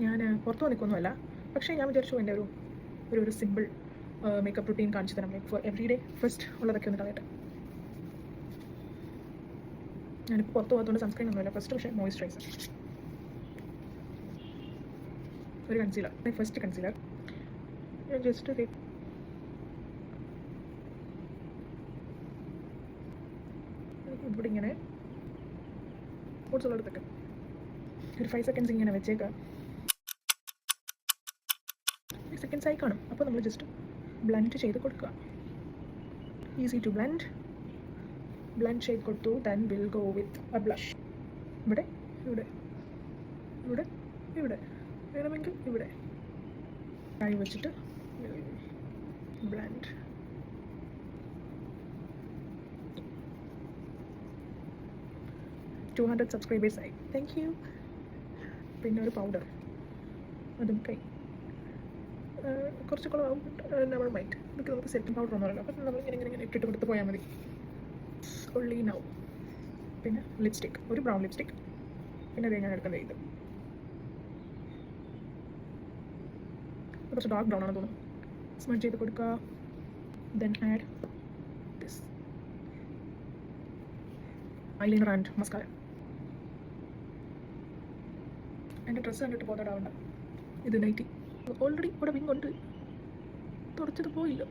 ഞാൻ പുറത്തു നിൽക്കൊന്നുമല്ല, പക്ഷേ ഞാൻ വിചാരിച്ചു എൻ്റെ ഒരു സിമ്പിൾ മേക്കപ്പ് റുട്ടീൻ കാണിച്ചു തരാം. Like four every day first ഉള്ളതൊക്കെ ഒന്ന് കളയട്ടെ. ഞാനിപ്പോൾ പുറത്ത് പോകാത്തതുകൊണ്ട് സൺസ്ക്രീൻ ഒന്നുമില്ല. ഫസ്റ്റ് പക്ഷേ മോയ്സ്ചറൈസർ, ഒരു കൺസീലർ. ഫസ്റ്റ് കൺസീലർ ജസ്റ്റ് ഇവിടെ ഇങ്ങനെ ഓട്സുള്ളടത്തൊക്കെ ഒരു 5 സെക്കൻഡ്സ് ഇങ്ങനെ വെച്ചേക്കാം. 5 സെക്കൻഡ്സ് ആയി കാണും. അപ്പോൾ നമ്മൾ ജസ്റ്റ് ബ്ലെൻഡ് ചെയ്ത് കൊടുക്കുക. ഈസി ടു ബ്ലെൻഡ് ചെയ്ത് കൊടുത്തു. Then will go with a blush. ഇവിടെ ഇവിടെ ഇവിടെ ഇവിടെ വേണമെങ്കിൽ ഇവിടെ കൈ വെച്ചിട്ട് ബ്ലെൻഡ്. $200 സബ്സ്ക്രൈബേഴ്സായി. Thank you. പിന്നെ ഒരു പൗഡർ, അതും കൈ കുറച്ച് കുളമാവും. നമ്മൾ മൈൻഡ് നമുക്ക് സെറ്റിംഗ് പൗഡർ ഒന്നുമല്ലോ, അപ്പം നമ്മൾ ഇങ്ങനെ ഇട്ടിട്ട് കൊടുത്ത് പോയാൽ മതി. ഉള്ളി നൗ. പിന്നെ ലിപ്സ്റ്റിക്, ഒരു ബ്രൗൺ ലിപ്സ്റ്റിക്. പിന്നെ അത് ഞാൻ എടുക്കുന്നത് ഇത് കുറച്ച് ഡാർക്ക് ബ്രൗൺ ആണെന്ന് തോന്നുന്നു. സ്മഡ്ജ് ചെയ്ത് കൊടുക്കുക. Then add this eyeliner and mascara. എൻ്റെ ഡ്രസ്സ് കണ്ടിട്ട് പോകാണ്ടാവണ്ട. ഇത് നൈറ്റി ഓൾറെഡി ഇവിടെ വിങ് കൊണ്ട് തുടച്ചത് പോയില്ല.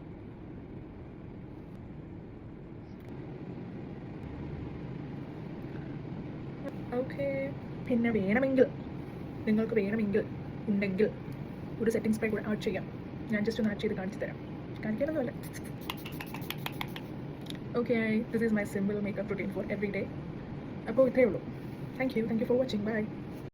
ഓക്കെ. പിന്നെ നിങ്ങൾക്ക് വേണമെങ്കിൽ ഉണ്ടെങ്കിൽ ഒരു സെറ്റിംഗ് സ്പ്രേ കൂടെ ആഡ് ചെയ്യാം. ഞാൻ ജസ്റ്റ് ഒന്ന് ആഡ് ചെയ്ത് കാണിച്ചു തരാം. കാണിക്കാനൊന്നുമല്ല. Okay, this is my simple makeup routine for every day. അപ്പോൾ ഇത്രയേ ഉള്ളൂ. Thank you for watching. By.